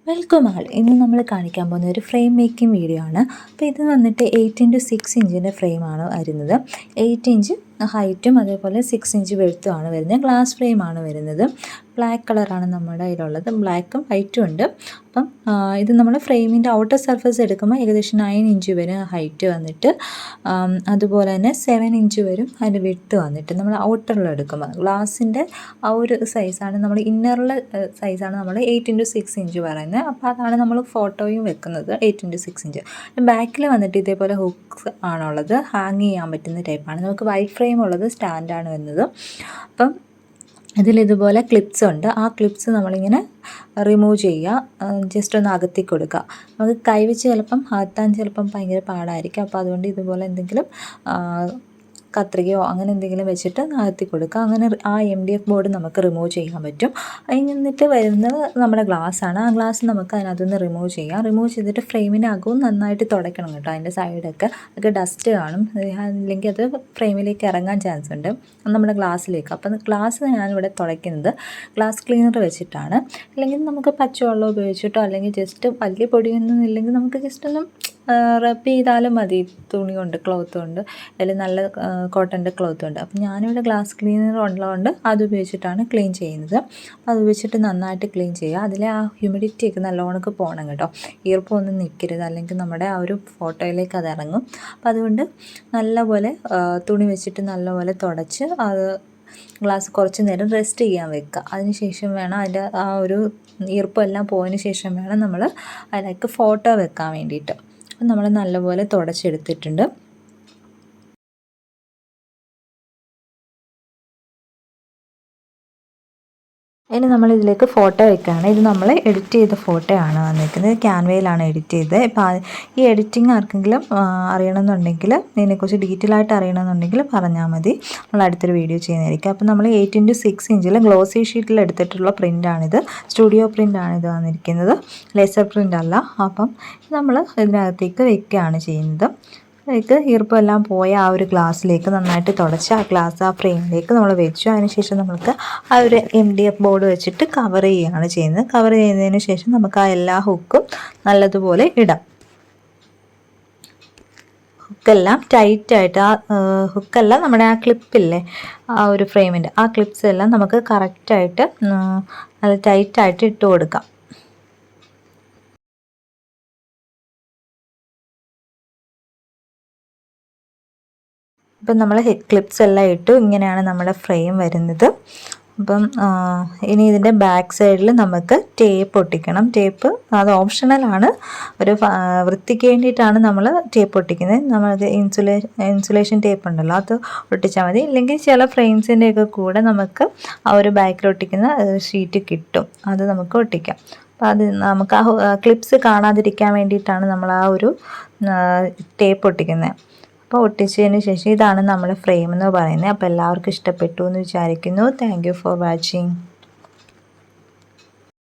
Welcome ആൾ. ഇന്ന് നമ്മൾ കാണിക്കാൻ പോകുന്ന ഒരു ഫ്രെയിം മേക്കിംഗ് വീഡിയോ ആണ്. അപ്പോൾ ഇത് വന്നിട്ട് 8x6 ഇഞ്ചിൻ്റെ ഫ്രെയിമാണ് വരുന്നത്. 8 ഇഞ്ച് ഹൈറ്റും അതേപോലെ 6 ഇഞ്ച് വെഴുത്തുമാണ് വരുന്നത്. ഗ്ലാസ് ഫ്രെയിമാണ് വരുന്നത്. ബ്ലാക്ക് കളറാണ് നമ്മുടെ കയ്യിലുള്ളത്. ബ്ലാക്കും വൈറ്റും ഉണ്ട്. അപ്പം ഇത് നമ്മൾ ഫ്രെയിമിൻ്റെ ഔട്ടർ സർഫസ് എടുക്കുമ്പോൾ ഏകദേശം 9 ഇഞ്ച് വരും ഹൈറ്റ് വന്നിട്ട്, അതുപോലെ തന്നെ 7 ഇഞ്ച് വരും അതിൻ്റെ വിഡ്ത്ത് വന്നിട്ട്. നമ്മൾ ഔട്ടറിൽ എടുക്കുമ്പോൾ ഗ്ലാസിൻ്റെ ആ ഒരു സൈസാണ്, നമ്മൾ ഇന്നറിലെ സൈസാണ് നമ്മൾ 8x6 ഇഞ്ച് പറയുന്നത്. അപ്പോൾ അതാണ് നമ്മൾ ഫോട്ടോയും വെക്കുന്നത് 8x6 ഇഞ്ച്. ബാക്കിൽ വന്നിട്ട് ഇതേപോലെ ഹുക്സ് ആണുള്ളത്, ഹാങ് ചെയ്യാൻ പറ്റുന്ന ടൈപ്പാണ്. നമുക്ക് വൈറ്റ് ഫ്രെയിം ഉള്ളത് സ്റ്റാൻഡാണ് വരുന്നത്. അപ്പം ഇതിലിതുപോലെ ക്ലിപ്സ് ഉണ്ട്. ആ ക്ലിപ്സ് നമ്മളിങ്ങനെ റിമൂവ് ചെയ്യുക, ജസ്റ്റ് ഒന്ന് അകത്തി കൊടുക്കുക. നമുക്ക് കൈവച്ച് ചിലപ്പം അകത്താൻ ചിലപ്പം ഭയങ്കര പാടായിരിക്കും. അപ്പോൾ അതുകൊണ്ട് ഇതുപോലെ എന്തെങ്കിലും കത്രികയോ അങ്ങനെ എന്തെങ്കിലും വെച്ചിട്ട് അകത്തി കൊടുക്കുക. അങ്ങനെ ആ MDF ബോർഡ് നമുക്ക് റിമൂവ് ചെയ്യാൻ പറ്റും. എന്നിട്ട് വരുന്നത് നമ്മുടെ ഗ്ലാസ്സാണ്. ആ ഗ്ലാസ് നമുക്ക് അതിനകത്തുനിന്ന് റിമൂവ് ചെയ്യാം. റിമൂവ് ചെയ്തിട്ട് ഫ്രെയിമിൻ്റെ അകവും നന്നായിട്ട് തുടയ്ക്കണം കേട്ടോ. അതിൻ്റെ സൈഡൊക്കെ ഡസ്റ്റ് കാണും, അല്ലെങ്കിൽ അത് ഫ്രെയിമിലേക്ക് ഇറങ്ങാൻ ചാൻസ് ഉണ്ട് നമ്മുടെ ഗ്ലാസ്സിലേക്ക്. അപ്പം ഗ്ലാസ് ഞാനിവിടെ തുടയ്ക്കുന്നത് ഗ്ലാസ് ക്ലീനർ വെച്ചിട്ടാണ്. അല്ലെങ്കിൽ നമുക്ക് പച്ചവെള്ളം ഉപയോഗിച്ചിട്ടോ, അല്ലെങ്കിൽ ജസ്റ്റ് വലിയ പൊടിയൊന്നും ഇല്ലെങ്കിൽ നമുക്ക് ജസ്റ്റ് ഒന്ന് റബ്ബ് ചെയ്താലും മതി. തുണി കൊണ്ട്, ക്ലോത്ത് കൊണ്ട്, അല്ലെങ്കിൽ നല്ല കോട്ടൻ്റെ ക്ലോത്ത് ഉണ്ട്. അപ്പം ഞാനിവിടെ ഗ്ലാസ് ക്ലീനർ ഉള്ളതുകൊണ്ട് അത് ഉപയോഗിച്ചിട്ടാണ് ക്ലീൻ ചെയ്യുന്നത്. അപ്പോൾ അത് ഉപയോഗിച്ചിട്ട് നന്നായിട്ട് ക്ലീൻ ചെയ്യുക. അതിലെ ആ ഹ്യൂമിഡിറ്റിയൊക്കെ നല്ലോണക്ക് പോകണം കേട്ടോ. ഈർപ്പമൊന്നും നിൽക്കരുത്, അല്ലെങ്കിൽ നമ്മുടെ ആ ഒരു ഫോട്ടോയിലേക്ക് അത് ഇറങ്ങും. അപ്പോൾ അതുകൊണ്ട് നല്ലപോലെ തുണി വെച്ചിട്ട് നല്ലപോലെ തുടച്ച് അത് ഗ്ലാസ് കുറച്ച് നേരം റെസ്റ്റ് ചെയ്യാൻ വെക്കുക. അതിന് ശേഷം വേണം അതിൻ്റെ ആ ഒരു ഈർപ്പമെല്ലാം പോയതിന് ശേഷം വേണം നമ്മൾ അതിലേക്ക് ഫോട്ടോ വെക്കാൻ വേണ്ടിയിട്ട്. അപ്പം നമ്മൾ നല്ലപോലെ തുടച്ചെടുത്തിട്ടുണ്ട്. ഇനി നമ്മളിതിലേക്ക് ഫോട്ടോ വെക്കുകയാണ്. ഇത് നമ്മൾ എഡിറ്റ് ചെയ്ത ഫോട്ടോ ആണ് വന്നിരിക്കുന്നത്. ക്യാൻവയിലാണ് എഡിറ്റ് ചെയ്തത്. ഇപ്പോൾ ഈ എഡിറ്റിംഗ് ആർക്കെങ്കിലും അറിയണമെന്നുണ്ടെങ്കിൽ, ഇതിനെക്കുറിച്ച് ഡീറ്റെയിൽ ആയിട്ട് അറിയണമെന്നുണ്ടെങ്കിൽ പറഞ്ഞാൽ മതി. നമ്മൾ അടുത്തൊരു വീഡിയോ ചെയ്യുന്നതായിരിക്കും. അപ്പോൾ നമ്മൾ 8x6 ഇഞ്ചിൽ ഗ്ലോസി ഷീറ്റിൽ എടുത്തിട്ടുള്ള പ്രിൻ്റാണിത്. സ്റ്റുഡിയോ പ്രിൻ്റാണിത് വന്നിരിക്കുന്നത്, ലേസർ പ്രിൻ്റ് അല്ല. അപ്പം നമ്മൾ ഇതിനകത്തേക്ക് വെക്കുകയാണ് ചെയ്യുന്നത്. അതിലേക്ക് ഈർപ്പമെല്ലാം പോയ ആ ഒരു ഗ്ലാസ്സിലേക്ക് നന്നായിട്ട് തുടച്ച് ആ ഗ്ലാസ് ആ ഫ്രെയിമിലേക്ക് നമ്മൾ വെച്ചു. അതിനുശേഷം നമുക്ക് ആ ഒരു MDF ബോർഡ് വെച്ചിട്ട് കവർ ചെയ്യുകയാണ് ചെയ്യുന്നത്. കവർ ചെയ്യുന്നതിന് ശേഷം നമുക്ക് ആ എല്ലാ ഹുക്കും നല്ലതുപോലെ ഇടാം. ഹുക്കെല്ലാം ടൈറ്റായിട്ട്, ആ ഹുക്കെല്ലാം നമ്മുടെ ആ ക്ലിപ്പില്ലേ, ആ ഒരു ഫ്രെയിമിൻ്റെ ആ ക്ലിപ്സ് എല്ലാം നമുക്ക് കറക്റ്റായിട്ട് നല്ല ടൈറ്റായിട്ട് ഇട്ട് കൊടുക്കാം. ഇപ്പം നമ്മൾ ക്ലിപ്സ് എല്ലാം ഇട്ടു. ഇങ്ങനെയാണ് നമ്മുടെ ഫ്രെയിം വരുന്നത്. അപ്പം ഇനി ഇതിൻ്റെ ബാക്ക് സൈഡിൽ നമുക്ക് ടേപ്പ് ഒട്ടിക്കണം. ടേപ്പ് അത് ഓപ്ഷണലാണ്, ഒരു വൃത്തിക്ക് വേണ്ടിയിട്ടാണ് നമ്മൾ ടേപ്പ് ഒട്ടിക്കുന്നത്. നമ്മൾക്ക് ഇൻസുലേഷൻ ടേപ്പ് ഉണ്ടല്ലോ, അത് ഒട്ടിച്ചാൽ മതി. ഇല്ലെങ്കിൽ ചില ഫ്രെയിംസിൻ്റെയൊക്കെ കൂടെ നമുക്ക് ആ ഒരു ബാക്കിൽ ഒട്ടിക്കുന്ന ഷീറ്റ് കിട്ടും, അത് നമുക്ക് ഒട്ടിക്കാം. അപ്പോൾ അത് നമുക്ക് ആ ക്ലിപ്സ് കാണാതിരിക്കാൻ വേണ്ടിയിട്ടാണ് നമ്മൾ ആ ഒരു ടേപ്പ് ഒട്ടിക്കുന്നത്. അപ്പോൾ ഒട്ടിച്ചതിന് ശേഷം ഇതാണ് നമ്മുടെ ഫ്രെയിം എന്ന് പറയുന്നത്. അപ്പോൾ എല്ലാവർക്കും ഇഷ്ടപ്പെട്ടു എന്ന് വിചാരിക്കുന്നു. Thank you for watching.